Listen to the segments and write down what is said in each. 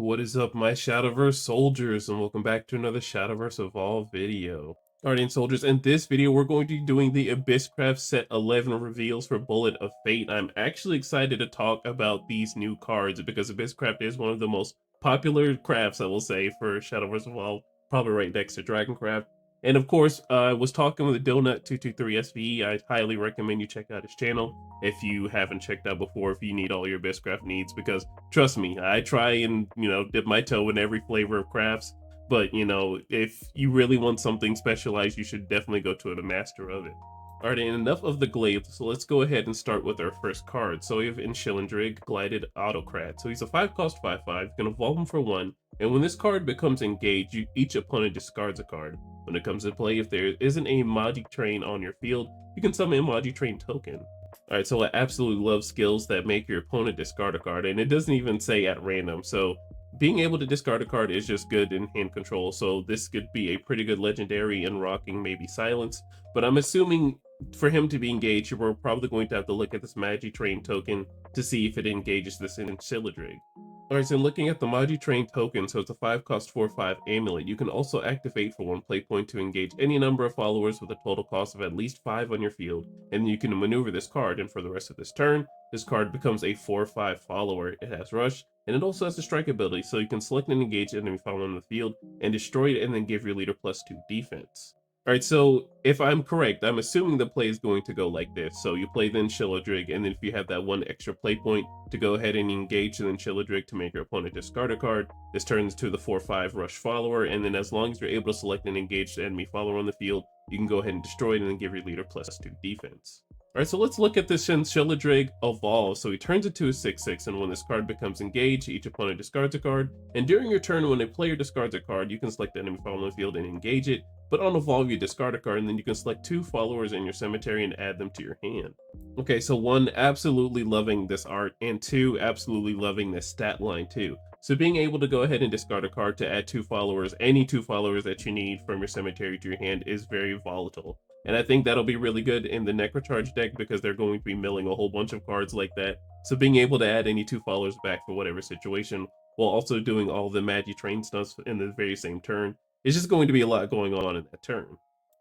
What is up, my Shadowverse soldiers, and welcome back to another Shadowverse Evolve video. Guardian soldiers, in this video we're going to be doing the Abysscraft set 11 reveals for Bullet of Fate. I'm actually excited to talk about these new cards because Abysscraft is one of the most popular crafts, I will say, for Shadowverse Evolve, probably right next to Dragoncraft. And of course, I was talking with Donut223 SVE. I highly recommend you check out his channel if you haven't checked out before, if you need all your Abysscraft needs, because trust me, I try and, dip my toe in every flavor of crafts, but, if you really want something specialized, you should definitely go to a master of it. Alright, and enough of the glaive, so let's go ahead and start with our first card. So we have Enchilindrig, Glided Autocrat. So he's a 5-cost 5/5, you can evolve him for 1, and when this card becomes engaged, each opponent discards a card. When it comes to play, if there isn't a Magi Train on your field, you can summon a Magi Train token. Alright, so I absolutely love skills that make your opponent discard a card, and it doesn't even say at random, so being able to discard a card is just good in hand control, so this could be a pretty good legendary in rocking maybe Silence, but I'm assuming for him to be engaged, we're probably going to have to look at this Magi Train token to see if it engages this Enchilindrig. Alright, so looking at the Magi Train token, so it's a 5-cost 4/5 amulet. You can also activate for 1 play point to engage any number of followers with a total cost of at least 5 on your field, and you can maneuver this card, and for the rest of this turn, this card becomes a 4/5 follower. It has Rush, and it also has a strike ability, so you can select and engage enemy follower on the field, and destroy it, and then give your leader +2 defense. Alright, so if I'm correct, I'm assuming the play is going to go like this. So you play the Enchilindrig, and then if you have that 1 extra play point to go ahead and engage the Enchilindrig to make your opponent discard a card, this turns to the 4/5 Rush follower, and then as long as you're able to select an engaged enemy follower on the field, you can go ahead and destroy it and then give your leader +2 defense. Alright, so let's look at this Enchilindrig evolve. So he turns into a 6/6, and when this card becomes engaged, each opponent discards a card, and during your turn when a player discards a card, you can select the enemy follower on the field and engage it, but on evolve you discard a card, and then you can select 2 followers in your cemetery and add them to your hand. Okay, so 1, absolutely loving this art, and 2, absolutely loving this stat line too. So being able to go ahead and discard a card to add 2 followers, any 2 followers that you need from your cemetery to your hand, is very volatile. And I think that'll be really good in the Necrocharge deck because they're going to be milling a whole bunch of cards like that. So being able to add any 2 followers back for whatever situation, while also doing all the Magi Train stuff in the very same turn, it's just going to be a lot going on in that turn.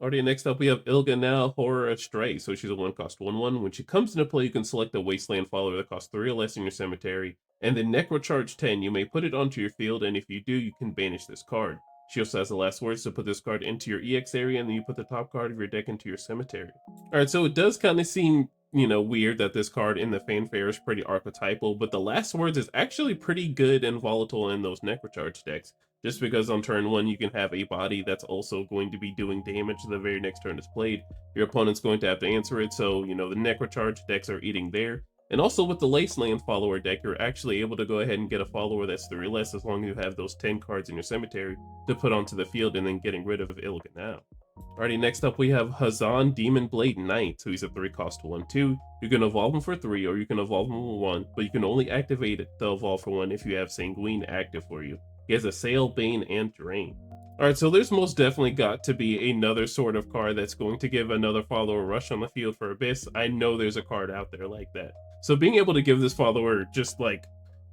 Alrighty, next up we have Ilga now, Horror Astray. So she's a 1-cost 1/1. When she comes into play, you can select a Wasteland follower that costs 3 or less in your cemetery, and then Necrocharge 10, you may put it onto your field, and if you do, you can banish this card. She also has the last words to put this card into your EX area, and then you put the top card of your deck into your cemetery. Alright, so it does kind of seem, weird that this card in the fanfare is pretty archetypal, but the last words is actually pretty good and volatile in those Necrocharge decks. Just because on turn 1 you can have a body that's also going to be doing damage the very next turn it's played. Your opponent's going to have to answer it, so, the Necrocharge decks are eating there. And also with the Wasteland follower deck, you're actually able to go ahead and get a follower that's 3 or less as long as you have those 10 cards in your cemetery to put onto the field and then getting rid of Ilga now. Alrighty, next up we have Hazan Demon Blade Knight. So he's a 3-cost 1/2. You can evolve him for 3 or you can evolve him for 1, but you can only activate the evolve for 1 if you have Sanguine active for you. He has Assail, Bane, and Drain. Alright, so there's most definitely got to be another sort of card that's going to give another follower Rush on the field for Abyss. I know there's a card out there like that. So being able to give this follower just like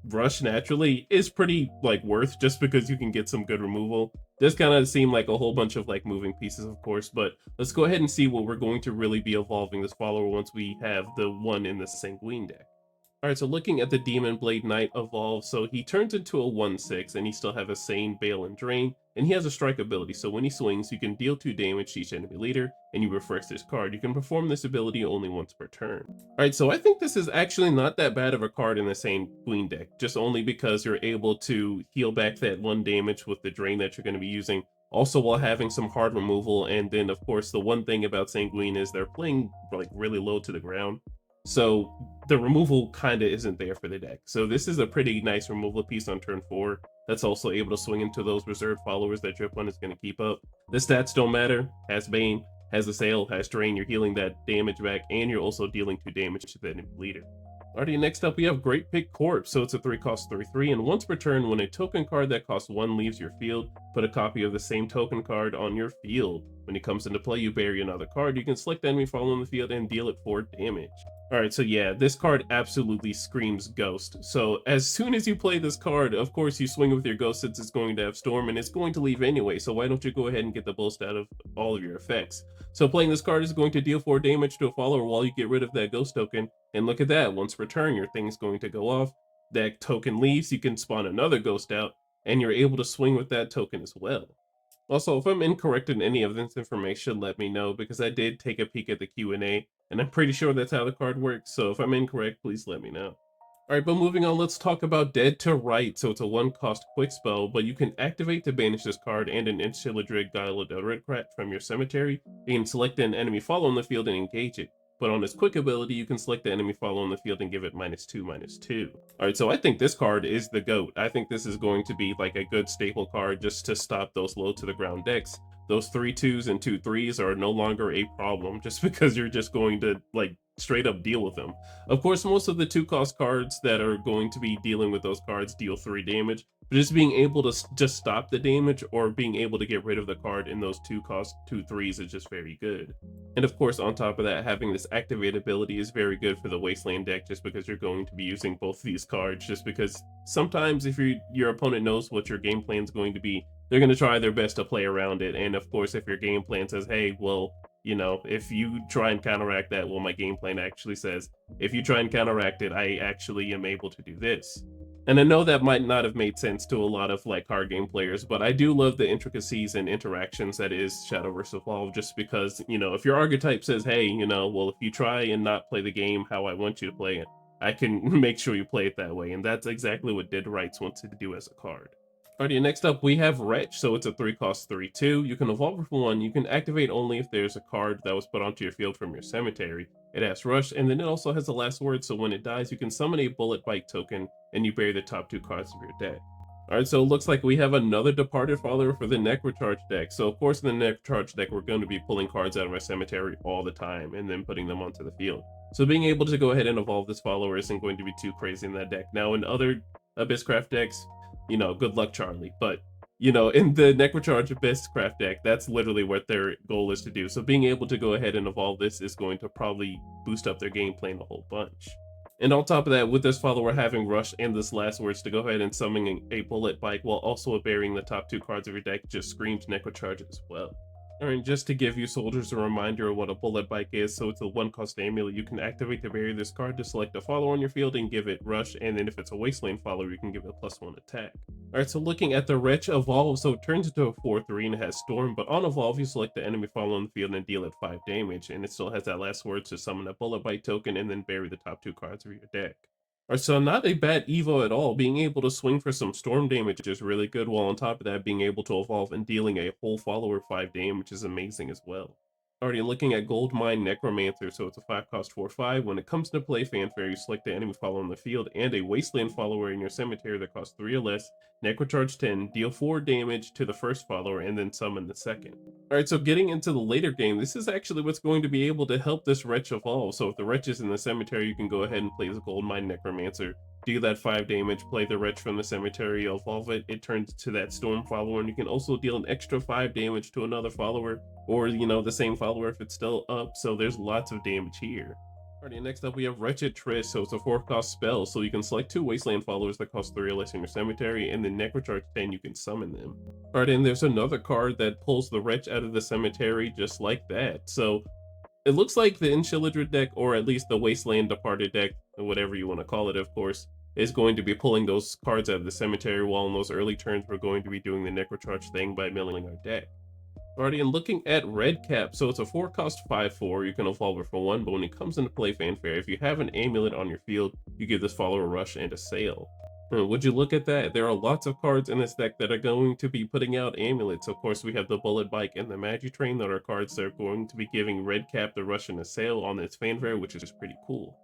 Rush naturally is pretty worth, just because you can get some good removal. This kind of seem like a whole bunch of moving pieces, of course, but let's go ahead and see what we're going to really be evolving this follower once we have the one in the Sanguine deck. Alright, so looking at the Demon Blade Knight evolve, so he turns into a 1/6, and he still has a Sane, Bale, and Drain, and he has a strike ability, so when he swings, you can deal 2 damage to each enemy leader, and you refresh this card. You can perform this ability only once per turn. Alright, so I think this is actually not that bad of a card in the Sanguine deck, just only because you're able to heal back that 1 damage with the Drain that you're going to be using, also while having some hard removal, and then of course the one thing about Sanguine is they're playing really low to the ground. So the removal kind of isn't there for the deck. So this is a pretty nice removal piece on turn 4 that's also able to swing into those reserved followers that your opponent's going to keep up. The stats don't matter. Has Bane, has Assail, has Drain. You're healing that damage back, and you're also dealing 2 damage to the enemy leader. Alrighty, next up we have Great Big Corpse. So it's a 3-cost 3/3, and once per turn, when a token card that costs 1 leaves your field, put a copy of the same token card on your field. When it comes into play, you bury another card. You can select the enemy follower on the field and deal it 4 damage. Alright, so yeah, this card absolutely screams Ghost. So as soon as you play this card, of course you swing with your Ghost since it's going to have Storm and it's going to leave anyway, so why don't you go ahead and get the most out of all of your effects. So playing this card is going to deal 4 damage to a follower while you get rid of that Ghost token, and look at that, once returned your thing's going to go off, that token leaves, you can spawn another Ghost out, and you're able to swing with that token as well. Also, if I'm incorrect in any of this information, let me know because I did take a peek at the Q&A and I'm pretty sure that's how the card works. So if I'm incorrect, please let me know. All right, but moving on, let's talk about Dead to Right. So it's a 1-cost quick spell, but you can activate to banish this card and an Enchilladrid Guile of Redcrat from your cemetery. You can select an enemy follow on the field and engage it. But on this quick ability, you can select the enemy follow on the field and give it -2/-2. All right, so I think this card is the GOAT. I think this is going to be like a good staple card just to stop those low to the ground decks. Those 3/2s and 2/3s are no longer a problem just because you're just going to like straight up deal with them. Of course, most of the 2-cost cards that are going to be dealing with those cards deal 3 damage, but just being able to just stop the damage or being able to get rid of the card in those 2-cost 2/3s is just very good. And of course, on top of that, having this activate ability is very good for the Wasteland deck just because you're going to be using both these cards just because sometimes if your opponent knows what your game plan is going to be, they're going to try their best to play around it. And of course, if your game plan says, hey, well, you know, if you try and counteract that, well, my game plan actually says, if you try and counteract it, I actually am able to do this. And I know that might not have made sense to a lot of like card game players, but I do love the intricacies and interactions that is Shadowverse Evolved just because, you know, if your archetype says, hey, you know, well, if you try and not play the game how I want you to play it, I can make sure you play it that way. And that's exactly what Dead Rights wants to do as a card. Alrighty, next up we have Wretch, so it's a 3-cost 3/2. You can evolve it for 1. You can activate only if there's a card that was put onto your field from your cemetery. It has Rush, and then it also has the last word, so when it dies, you can summon a Bullet Bite token, and you bury the top 2 cards of your deck. Alright, so it looks like we have another Departed follower for the Necrocharge deck. So of course in the Necrocharge deck, we're going to be pulling cards out of our cemetery all the time, and then putting them onto the field. So being able to go ahead and evolve this follower isn't going to be too crazy in that deck. Now in other Abysscraft decks, you know, good luck, Charlie. But, you know, in the Necrocharge Abysscraft deck, that's literally what their goal is to do. So being able to go ahead and evolve this is going to probably boost up their game plan a whole bunch. And on top of that, with this follower having Rush and this last words to go ahead and summoning a Bullet Bite while also burying the top 2 cards of your deck just screams Necrocharge as well. Alright, just to give you soldiers a reminder of what a Bullet Bite is, so it's a 1-cost amulet. You can activate to bury this card to select a follower on your field and give it Rush, and then if it's a Wasteland follower, you can give it +1 attack. Alright, so looking at the Wretch Evolve, so it turns into a 4/3 and it has Storm, but on Evolve, you select the enemy follower on the field and deal it 5 damage, and it still has that last word to summon a Bullet Bite token and then bury the top 2 cards of your deck. Alright, so not a bad evo at all. Being able to swing for some storm damage is really good, while on top of that, being able to evolve and dealing a whole follower 5 damage is amazing as well. Already looking at Goldmine Necromancer, so it's a 5-cost 4/5. When it comes to play fanfare, you select the enemy follower on the field and a Wasteland follower in your cemetery that costs 3 or less, Necrocharge 10, deal 4 damage to the first follower, and then summon the second. Alright, so getting into the later game, this is actually what's going to be able to help this Wretch evolve. So if the Wretch is in the cemetery, you can go ahead and play the Goldmine Necromancer, deal that 5 damage, play the Wretch from the cemetery, evolve it, it turns to that Storm follower, and you can also deal an extra 5 damage to another follower, or, you know, the same follower if it's still up, so there's lots of damage here. Alrighty, next up we have Wretched Triss, so it's a 4-cost spell, so you can select 2 Wasteland followers that cost 3 or less in your cemetery, and then Necrocharge 10, you can summon them. Alright, and there's another card that pulls the Wretch out of the cemetery just like that, so it looks like the Enchilladrid deck, or at least the Wasteland Departed deck, or whatever you want to call it, of course, is going to be pulling those cards out of the cemetery, while in those early turns we're going to be doing the Necrocharge thing by milling our deck. Alrighty, and looking at Redcap, so it's a 4-cost 5/4, you can evolve it for 1, but when it comes into play fanfare, if you have an amulet on your field, you give this follower a Rush and a Sail. Would you look at that? There are lots of cards in this deck that are going to be putting out amulets. Of course, we have the Bullet Bike and the Magitrain that are cards that are going to be giving Redcap the Rush and a Sail on its fanfare, which is pretty cool.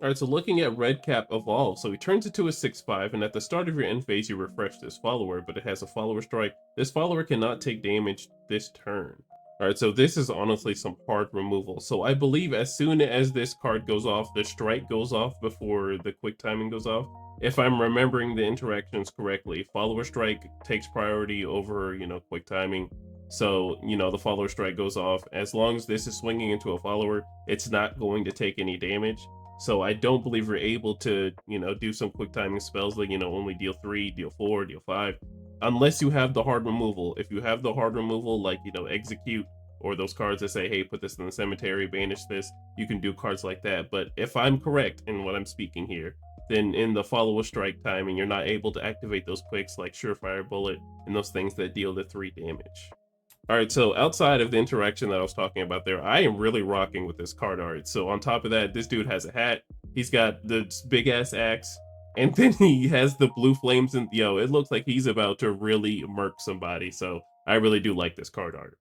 Alright, so looking at Redcap Evolve, so he turns into a 6/5, and at the start of your end phase, you refresh this follower, but it has a follower strike. This follower cannot take damage this turn. Alright, so this is honestly some hard removal. So I believe as soon as this card goes off, the strike goes off before the quick timing goes off. If I'm remembering the interactions correctly, follower strike takes priority over, you know, quick timing. So, you know, the follower strike goes off. As long as this is swinging into a follower, it's not going to take any damage. So I don't believe you're able to, do some quick timing spells like, only deal 3, deal 4, deal 5, unless you have the hard removal. If you have the hard removal, like, execute, or those cards that say, hey, put this in the cemetery, banish this, you can do cards like that. But if I'm correct in what I'm speaking here, then in the follow a strike timing, you're not able to activate those quicks like Surefire Bullet and those things that deal the 3 damage. All right, so outside of the interaction that I was talking about there, I am really rocking with this card art. So on top of that, this dude has a hat. He's got the big ass axe, and then he has the blue flames, and it looks like he's about to really murk somebody. So I really do like this card art.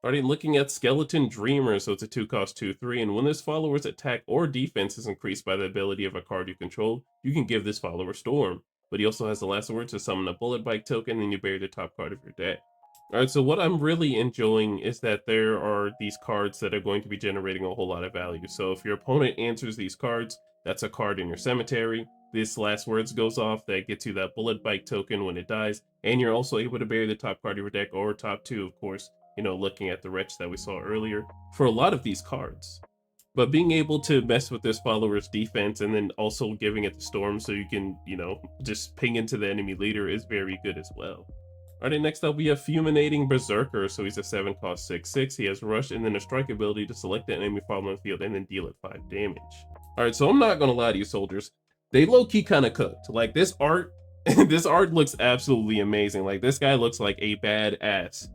Already looking at Skeleton Dreamer, so it's a 2-cost 2/3, and when this follower's attack or defense is increased by the ability of a card you control, you can give this follower Storm. But he also has the last word to summon a Bullet Bike token, and you bury the top card of your deck. Alright, so what I'm really enjoying is that there are these cards that are going to be generating a whole lot of value. So if your opponent answers these cards, that's a card in your cemetery. This last words goes off, that gets you that Bullet Bike token when it dies, and you're also able to bury the top card of your deck, or top 2, of course, looking at the wretch that we saw earlier, for a lot of these cards. But being able to mess with this follower's defense and then also giving it the Storm so you can, just ping into the enemy leader is very good as well. Alright, next up we have Fulminating Berserker. So he's a 7-cost 6/6. He has Rush and then a strike ability to select an enemy following the field and then deal it 5 damage. Alright, so I'm not gonna lie to you, soldiers. They low-key kind of cooked. Like, this art, this art looks absolutely amazing. Like, this guy looks like a badass.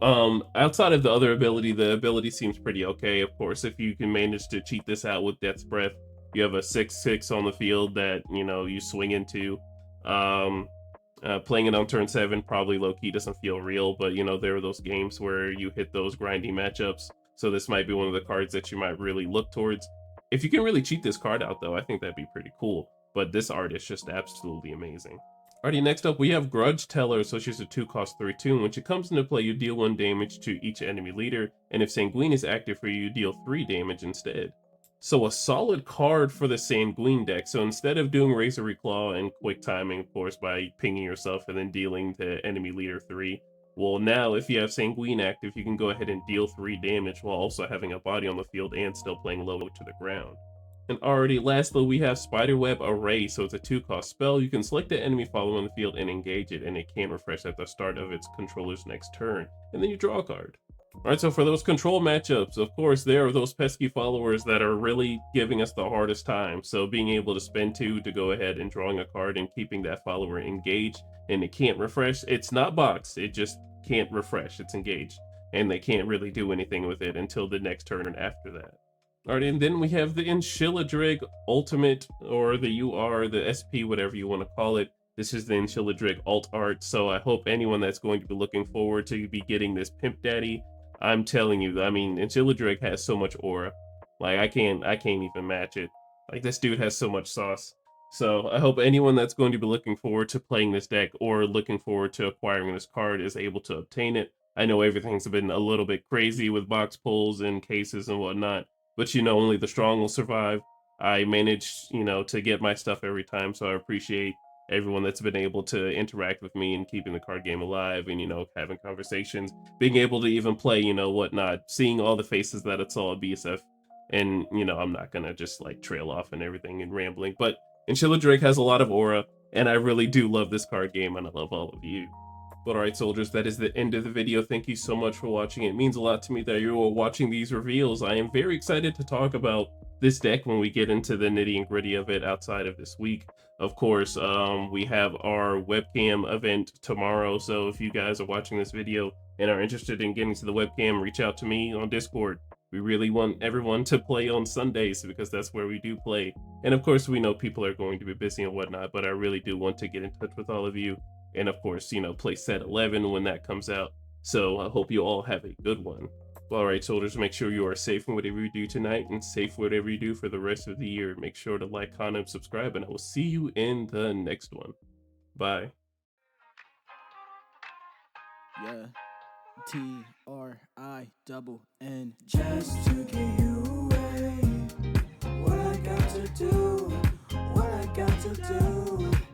Outside of the other ability, the ability seems pretty okay. Of course, if you can manage to cheat this out with Death's Breath, you have a 6/6 on the field that, you swing into. Playing it on turn 7 probably low-key doesn't feel real, but there are those games where you hit those grindy matchups, so this might be one of the cards that you might really look towards. If you can really cheat this card out though, I think that'd be pretty cool, but this art is just absolutely amazing. Alrighty, next up we have Grudge Teller. So she's a 2-cost 3/2, and when she comes into play, you deal 1 damage to each enemy leader, and if Sanguine is active for you, you deal 3 damage instead. So a solid card for the Sanguine deck. So instead of doing Razor Claw and quick timing, of course, by pinging yourself and then dealing the enemy leader 3, well, now if you have Sanguine active, you can go ahead and deal 3 damage while also having a body on the field and still playing low to the ground. And already lastly, we have Spiderweb Array. So it's a 2-cost spell. You can select the enemy following the field and engage it, and it can't refresh at the start of its controller's next turn. And then you draw a card. Alright, so for those control matchups, of course, there are those pesky followers that are really giving us the hardest time. So being able to spend 2 to go ahead and drawing a card and keeping that follower engaged, and it can't refresh. It's not boxed, it just can't refresh, it's engaged. And they can't really do anything with it until the next turn after that. Alright, and then we have the Enchilladrig Ultimate, or the UR, the SP, whatever you want to call it. This is the Enchilladrig alt art, so I hope anyone that's going to be looking forward to be getting this Pimp Daddy, I'm telling you, I mean, Enchilladrig has so much aura. Like, I can't even match it. Like, this dude has so much sauce. So I hope anyone that's going to be looking forward to playing this deck or looking forward to acquiring this card is able to obtain it. I know everything's been a little bit crazy with box pulls and cases and whatnot, but only the strong will survive. I managed, to get my stuff every time, so I appreciate everyone that's been able to interact with me and keeping the card game alive and, having conversations, being able to even play, whatnot, seeing all the faces that it's all BSF. And, I'm not gonna just like trail off and everything and rambling, but Enchilladrig has a lot of aura, and I really do love this card game, and I love all of you. But alright, soldiers, that is the end of the video. Thank you so much for watching. It means a lot to me that you are watching these reveals. I am very excited to talk about this deck when we get into the nitty and gritty of it outside of this week. Of course, we have our webcam event tomorrow, so if you guys are watching this video and are interested in getting to the webcam, reach out to me on Discord. We really want everyone to play on Sundays because that's where we do play. And of course, we know people are going to be busy and whatnot, but I really do want to get in touch with all of you. And of course, play set 11 when that comes out. So I hope you all have a good one. Well, all right, soldiers, make sure you are safe in whatever you do tonight and safe whatever you do for the rest of the year. Make sure to like, comment, and subscribe, and I will see you in the next one. Bye. Yeah. TRINN. Just to get you away. What I got to do, what I got to do.